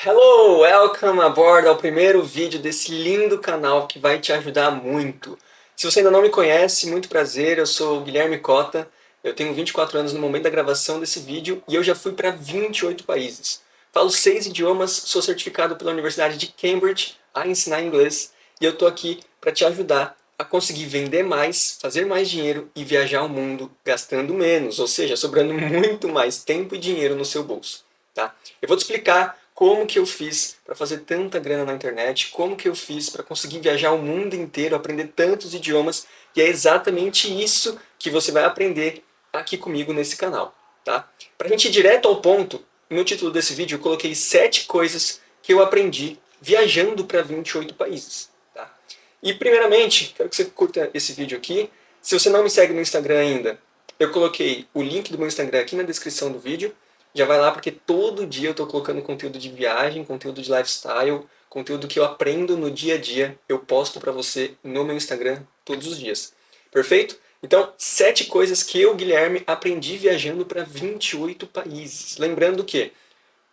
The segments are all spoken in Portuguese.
Hello, welcome aboard ao primeiro vídeo desse lindo canal que vai te ajudar muito. Se você ainda não me conhece, muito prazer, eu sou o Guilherme Cota, eu tenho 24 anos no momento da gravação desse vídeo e eu já fui para 28 países. Falo 6 idiomas, sou certificado pela Universidade de Cambridge a ensinar inglês e eu estou aqui para te ajudar a conseguir vender mais, fazer mais dinheiro e viajar o mundo gastando menos, ou seja, sobrando muito mais tempo e dinheiro no seu bolso. Tá? Eu vou te explicar como que eu fiz para fazer tanta grana na internet, como que eu fiz para conseguir viajar o mundo inteiro, aprender tantos idiomas, e é exatamente isso que você vai aprender aqui comigo nesse canal. Tá? Para a gente ir direto ao ponto, no título desse vídeo eu coloquei 7 coisas que eu aprendi viajando para 28 países. Tá? E primeiramente, quero que você curta esse vídeo aqui. Se você não me segue no Instagram ainda, eu coloquei o link do meu Instagram aqui na descrição do vídeo. Já vai lá porque todo dia eu estou colocando conteúdo de viagem, conteúdo de lifestyle, conteúdo que eu aprendo no dia a dia, eu posto para você no meu Instagram todos os dias. Perfeito? Então, 7 coisas que eu, Guilherme, aprendi viajando para 28 países. Lembrando que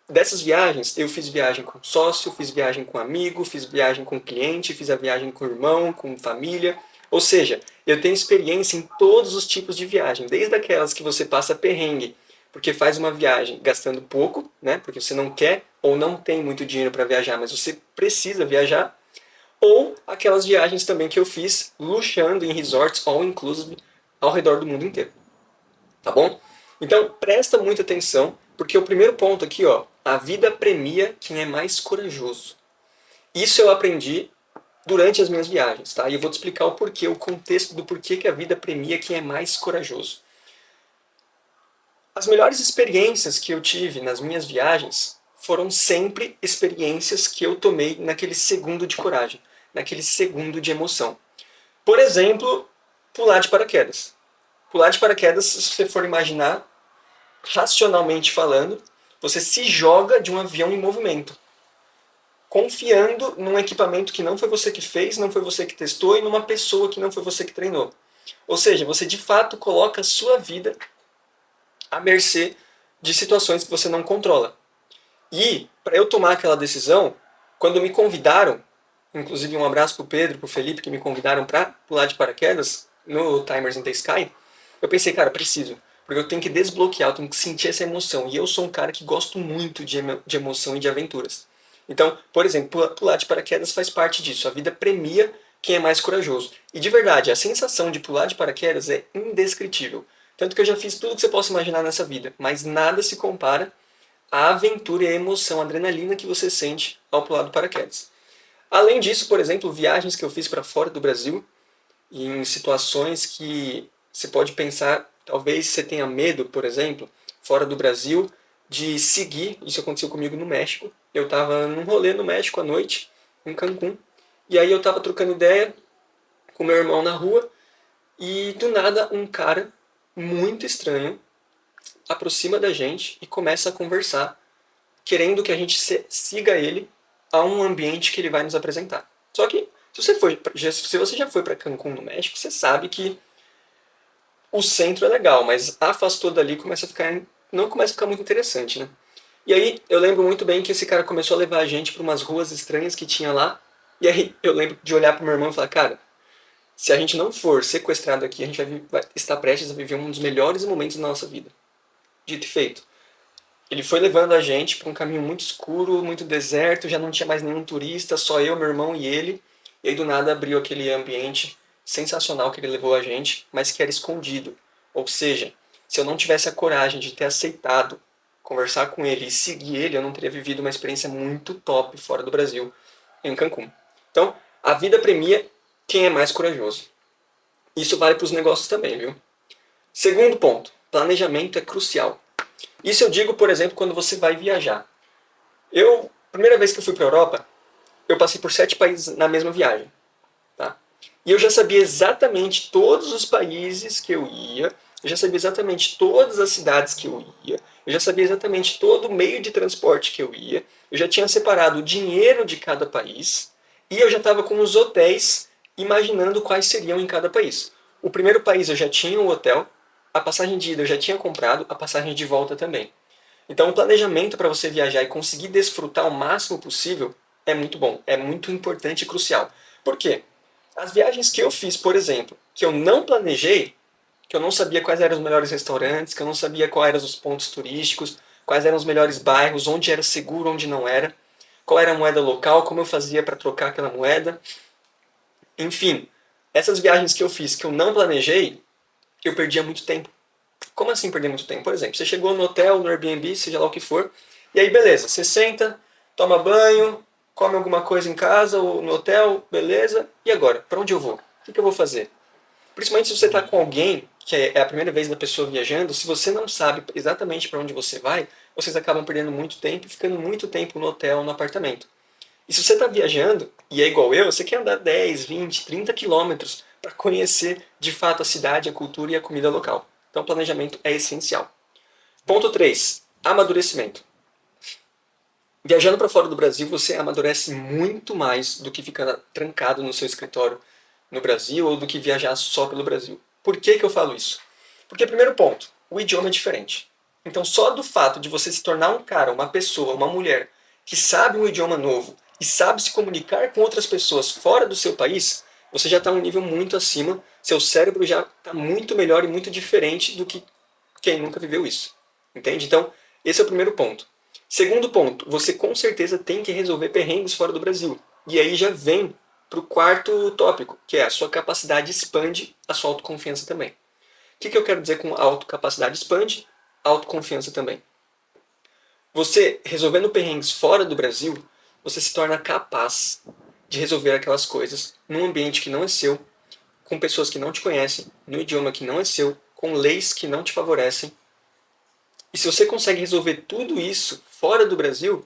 dessas viagens, eu fiz viagem com sócio, fiz viagem com amigo, fiz viagem com cliente, fiz a viagem com irmão, com família. Ou seja, eu tenho experiência em todos os tipos de viagem, desde aquelas que você passa perrengue, porque faz uma viagem gastando pouco, né? Porque você não quer ou não tem muito dinheiro para viajar, mas você precisa viajar, ou aquelas viagens também que eu fiz luxando em resorts all inclusive ao redor do mundo inteiro. Tá bom? Então presta muita atenção, porque o primeiro ponto aqui, ó, a vida premia quem é mais corajoso. Isso eu aprendi durante as minhas viagens, tá? E eu vou te explicar o porquê, o contexto do porquê que a vida premia quem é mais corajoso. As melhores experiências que eu tive nas minhas viagens foram sempre experiências que eu tomei naquele segundo de coragem, naquele segundo de emoção. Por exemplo, pular de paraquedas. Pular de paraquedas, se você for imaginar, racionalmente falando, você se joga de um avião em movimento, confiando num equipamento que não foi você que fez, não foi você que testou e numa pessoa que não foi você que treinou. Ou seja, você de fato coloca a sua vida à mercê de situações que você não controla. E, para eu tomar aquela decisão, quando me convidaram, inclusive um abraço para o Pedro, para o Felipe, que me convidaram para pular de paraquedas no Timers in the Sky, eu pensei, cara, preciso. Porque eu tenho que desbloquear, eu tenho que sentir essa emoção. E eu sou um cara que gosto muito de emoção e de aventuras. Então, por exemplo, pular de paraquedas faz parte disso. A vida premia quem é mais corajoso. E de verdade, a sensação de pular de paraquedas é indescritível. Tanto que eu já fiz tudo que você possa imaginar nessa vida, mas nada se compara à aventura e à emoção, à adrenalina que você sente ao pular do paraquedas. Além disso, por exemplo, viagens que eu fiz para fora do Brasil, em situações que você pode pensar, talvez você tenha medo, por exemplo, fora do Brasil, de seguir. Isso aconteceu comigo no México. Eu estava num rolê no México à noite, em Cancún, e aí eu estava trocando ideia com meu irmão na rua, e do nada um cara muito estranho aproxima da gente e começa a conversar, querendo que a gente siga ele a um ambiente que ele vai nos apresentar. Só que se você já foi para Cancún, no México, você sabe que o centro é legal, mas afastou dali não começa a ficar muito interessante, né? E aí eu lembro muito bem que esse cara começou a levar a gente para umas ruas estranhas que tinha lá. E aí eu lembro de olhar para meu irmão e falar, cara, se a gente não for sequestrado aqui, a gente vai estar prestes a viver um dos melhores momentos da nossa vida. Dito e feito. Ele foi levando a gente para um caminho muito escuro, muito deserto, já não tinha mais nenhum turista, só eu, meu irmão e ele. E aí do nada abriu aquele ambiente sensacional que ele levou a gente, mas que era escondido. Ou seja, se eu não tivesse a coragem de ter aceitado conversar com ele e seguir ele, eu não teria vivido uma experiência muito top fora do Brasil, em Cancún. Então, a vida premia quem é mais corajoso. Isso vale para os negócios também, viu? Segundo ponto, planejamento é crucial. Isso eu digo, por exemplo, quando você vai viajar. Primeira vez que eu fui para a Europa, eu passei por 7 países na mesma viagem. Tá? E eu já sabia exatamente todos os países que eu ia, eu já sabia exatamente todas as cidades que eu ia, eu já sabia exatamente todo o meio de transporte que eu ia, eu já tinha separado o dinheiro de cada país e eu já estava com os hotéis imaginando quais seriam em cada país. O primeiro país eu já tinha o hotel, a passagem de ida eu já tinha comprado, a passagem de volta também. Então o planejamento para você viajar e conseguir desfrutar o máximo possível é muito bom, é muito importante e crucial. Por quê? As viagens que eu fiz, por exemplo, que eu não planejei, que eu não sabia quais eram os melhores restaurantes, que eu não sabia quais eram os pontos turísticos, quais eram os melhores bairros, onde era seguro, onde não era, qual era a moeda local, como eu fazia para trocar aquela moeda. Enfim, essas viagens que eu fiz que eu não planejei, eu perdia muito tempo. Como assim perder muito tempo? Por exemplo, você chegou no hotel, no Airbnb, seja lá o que for, e aí beleza, você senta, toma banho, come alguma coisa em casa ou no hotel, beleza, e agora? Para onde eu vou? O que eu vou fazer? Principalmente se você está com alguém, que é a primeira vez da pessoa viajando, se você não sabe exatamente para onde você vai, vocês acabam perdendo muito tempo e ficando muito tempo no hotel, no apartamento. E se você está viajando, e é igual eu, você quer andar 10, 20, 30 quilômetros para conhecer de fato a cidade, a cultura e a comida local. Então, planejamento é essencial. Ponto 3. Amadurecimento. Viajando para fora do Brasil, você amadurece muito mais do que ficar trancado no seu escritório no Brasil ou do que viajar só pelo Brasil. Por que eu falo isso? Porque, primeiro ponto, o idioma é diferente. Então, só do fato de você se tornar um cara, uma pessoa, uma mulher que sabe um idioma novo e sabe se comunicar com outras pessoas fora do seu país, você já está um nível muito acima, seu cérebro já está muito melhor e muito diferente do que quem nunca viveu isso. Entende? Então, esse é o primeiro ponto. Segundo ponto, você com certeza tem que resolver perrengues fora do Brasil. E aí já vem para o quarto tópico, que é a sua capacidade expande a sua autoconfiança também. O que eu quero dizer com autocapacidade expande? Autoconfiança também. Você, resolvendo perrengues fora do Brasil, você se torna capaz de resolver aquelas coisas num ambiente que não é seu, com pessoas que não te conhecem, no idioma que não é seu, com leis que não te favorecem. E se você consegue resolver tudo isso fora do Brasil,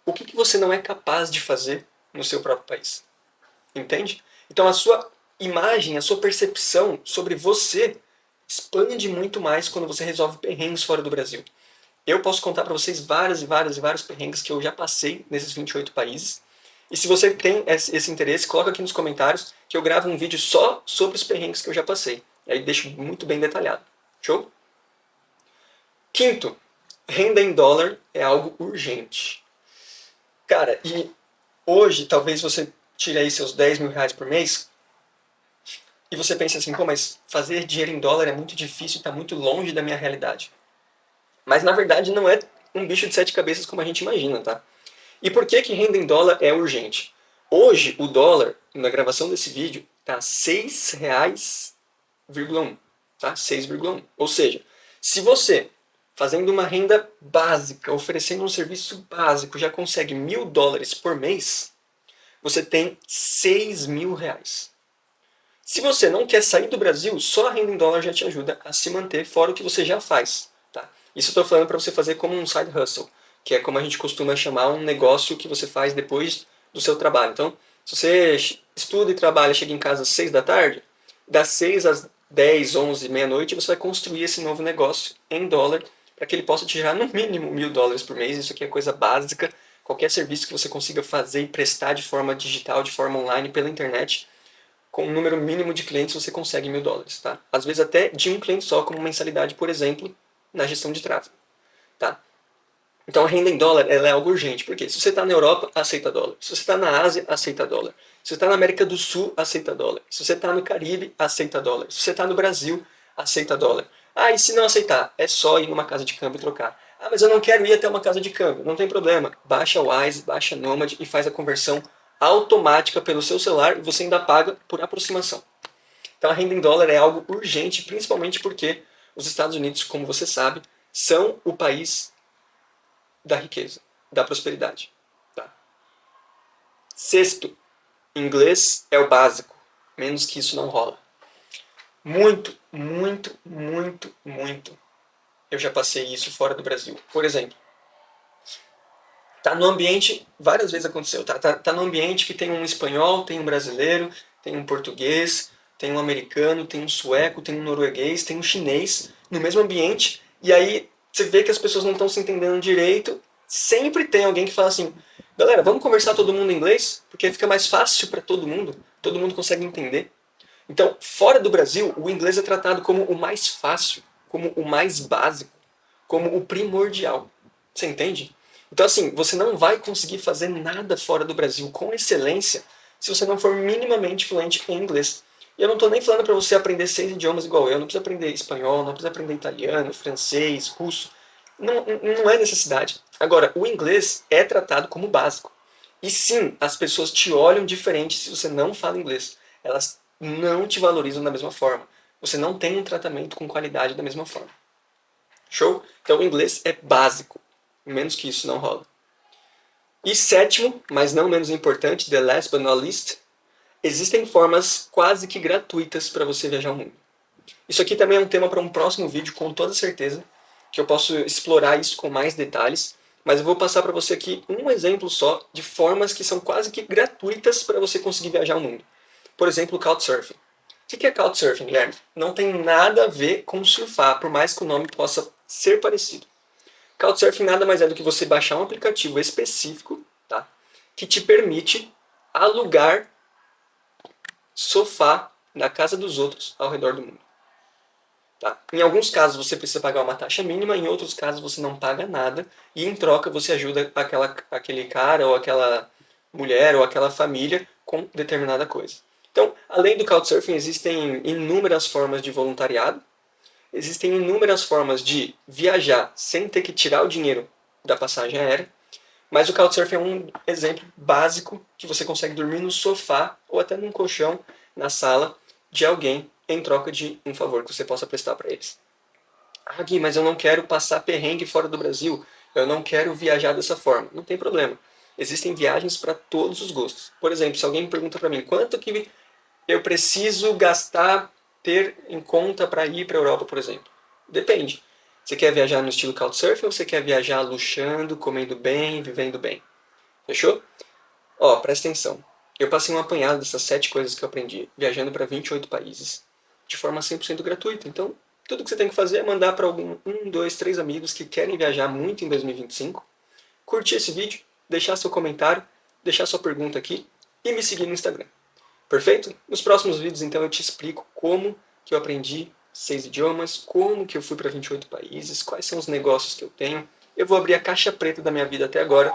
o que você não é capaz de fazer no seu próprio país? Entende? Então a sua imagem, a sua percepção sobre você expande muito mais quando você resolve perrengues fora do Brasil. Eu posso contar para vocês vários perrengues que eu já passei nesses 28 países. E se você tem esse interesse, coloca aqui nos comentários que eu gravo um vídeo só sobre os perrengues que eu já passei. E aí deixo muito bem detalhado. Show? Quinto, renda em dólar é algo urgente. Cara, e hoje talvez você tire aí seus 10 mil reais por mês e você pensa assim, pô, mas fazer dinheiro em dólar é muito difícil, está muito longe da minha realidade. Mas na verdade não é um bicho de sete cabeças como a gente imagina, tá? E por que renda em dólar é urgente? Hoje o dólar, na gravação desse vídeo, está R$ 6,1, tá? 6,1. Ou seja, se você, fazendo uma renda básica, oferecendo um serviço básico, já consegue $1.000 por mês, você tem R$ 6.000. Se você não quer sair do Brasil, só a renda em dólar já te ajuda a se manter fora o que você já faz. Tá? Isso eu estou falando para você fazer como um side hustle, que é como a gente costuma chamar um negócio que você faz depois do seu trabalho. Então, se você estuda e trabalha, chega em casa às 6 da tarde, das 6 às 10, 11, meia-noite, você vai construir esse novo negócio em dólar para que ele possa te gerar no mínimo $1.000 por mês. Isso aqui é coisa básica. Qualquer serviço que você consiga fazer e prestar de forma digital, de forma online, pela internet, com um número mínimo de clientes você consegue $1.000, tá? Às vezes até de um cliente só, como mensalidade, por exemplo, na gestão de tráfego, tá? Então a renda em dólar ela é algo urgente, porque se você está na Europa, aceita dólar. Se você está na Ásia, aceita dólar. Se você está na América do Sul, aceita dólar. Se você está no Caribe, aceita dólar. Se você está no Brasil, aceita dólar. Ah, e se não aceitar? É só ir numa casa de câmbio e trocar. Ah, mas eu não quero ir até uma casa de câmbio. Não tem problema. Baixa o Wise, baixa Nomad e faz a conversão automática pelo seu celular e você ainda paga por aproximação. Então a renda em dólar é algo urgente, principalmente porque os Estados Unidos, como você sabe, são o país da riqueza, da prosperidade. Tá? Sexto, inglês é o básico. Menos que isso não rola. Muito. Eu já passei isso fora do Brasil. Por exemplo, tá no ambiente, várias vezes aconteceu, tá no ambiente que tem um espanhol, tem um brasileiro, tem um português, tem um americano, tem um sueco, tem um norueguês, tem um chinês no mesmo ambiente, e aí você vê que as pessoas não estão se entendendo direito, sempre tem alguém que fala assim, galera, vamos conversar todo mundo em inglês, porque fica mais fácil para todo mundo consegue entender. Então, fora do Brasil, o inglês é tratado como o mais fácil, como o mais básico, como o primordial. Você entende? Então, assim, você não vai conseguir fazer nada fora do Brasil com excelência se você não for minimamente fluente em inglês. E eu não estou nem falando para você aprender 6 idiomas igual eu, não precisa aprender espanhol, não precisa aprender italiano, francês, russo. Não, não é necessidade. Agora, o inglês é tratado como básico. E sim, as pessoas te olham diferente se você não fala inglês. Elas não te valorizam da mesma forma. Você não tem um tratamento com qualidade da mesma forma. Show? Então o inglês é básico. Menos que isso não rola. E sétimo, mas não menos importante, the last but not least, existem formas quase que gratuitas para você viajar o mundo. Isso aqui também é um tema para um próximo vídeo, com toda certeza, que eu posso explorar isso com mais detalhes, mas eu vou passar para você aqui um exemplo só de formas que são quase que gratuitas para você conseguir viajar o mundo. Por exemplo, o Couchsurfing. O que é Couchsurfing, Guilherme? Não tem nada a ver com surfar, por mais que o nome possa ser parecido. Couchsurfing nada mais é do que você baixar um aplicativo específico, tá? Que te permite alugar sofá na casa dos outros ao redor do mundo. Tá? Em alguns casos você precisa pagar uma taxa mínima, em outros casos você não paga nada e em troca você ajuda aquele cara ou aquela mulher ou aquela família com determinada coisa. Então, além do Couchsurfing, existem inúmeras formas de voluntariado, existem inúmeras formas de viajar sem ter que tirar o dinheiro da passagem aérea, mas o Couchsurfing é um exemplo básico que você consegue dormir no sofá ou até num colchão na sala de alguém em troca de um favor que você possa prestar para eles. Ah, Gui, mas eu não quero passar perrengue fora do Brasil, eu não quero viajar dessa forma. Não tem problema. Existem viagens para todos os gostos. Por exemplo, se alguém pergunta para mim quanto que eu preciso gastar, ter em conta para ir para a Europa, por exemplo. Depende. Você quer viajar no estilo Couchsurfing ou você quer viajar luxando, comendo bem, vivendo bem? Fechou? Ó, presta atenção. Eu passei um apanhado dessas 7 coisas que eu aprendi, viajando para 28 países, de forma 100% gratuita. Então, tudo que você tem que fazer é mandar para um, 2, 3 amigos que querem viajar muito em 2025, curtir esse vídeo, deixar seu comentário, deixar sua pergunta aqui e me seguir no Instagram. Perfeito? Nos próximos vídeos, então, eu te explico como que eu aprendi 6 idiomas, como que eu fui para 28 países, quais são os negócios que eu tenho. Eu vou abrir a caixa preta da minha vida até agora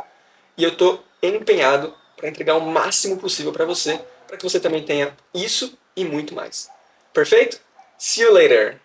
e eu estou empenhado para entregar o máximo possível para você que você também tenha isso e muito mais. Perfeito? See you later!